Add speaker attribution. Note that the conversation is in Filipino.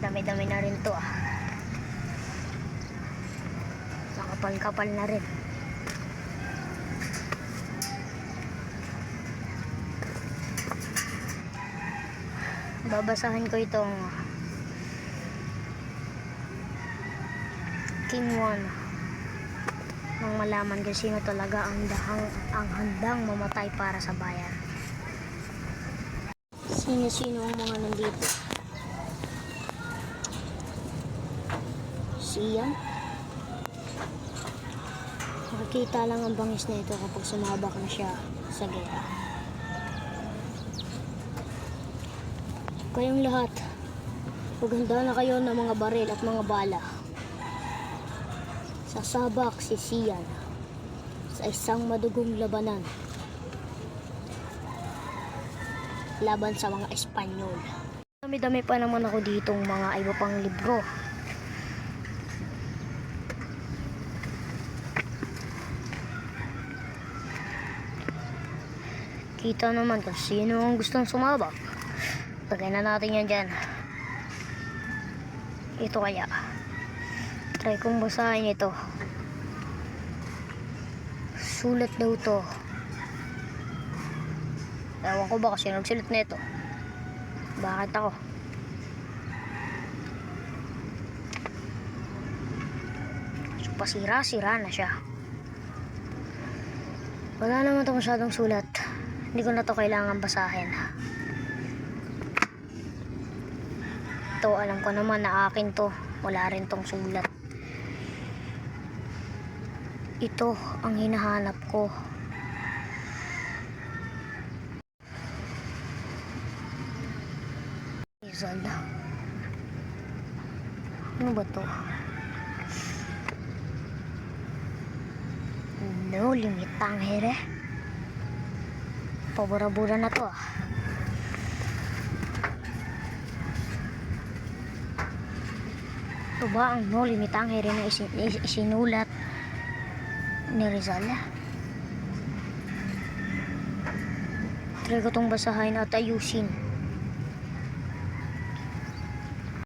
Speaker 1: Madami-dami na rin to ah. Nakapal-kapal na rin. Babasahin ko itong King 1 nang malaman kung sino talaga ang handang mamatay para sa bayan. Sino-sino ang mga nandito? Siyan? Makikita lang ang bangis na ito kapag sumabak na siya sa gera. Kayong lahat, maghanda na kayo ng mga baril at mga bala. Sasabak si Siyan sa isang madugong labanan laban sa mga Espanyol. Dami-dami pa naman ako ditong mga iba pang libro. Kita naman kung sino ang gustong sumabak. Lagay na natin yan dyan. Ito kaya. Try kong basahin ito. Sulat daw to. Ewan ko ba kasi nagsulat na ito. Bakit ako? So pasira-sira na siya. Wala naman ito masyadong sulat. Hindi ko na to kailangan basahin. Ito alam ko naman na akin to. Wala rin tong sulat. Ito ang hinahanap ko. Rizal. Ano ba to? No limit tangere. Pabura-bura na to ah. Ito ba ang no limit tangere na isinulat ni Rizal? Try ko itong basahin at ayusin.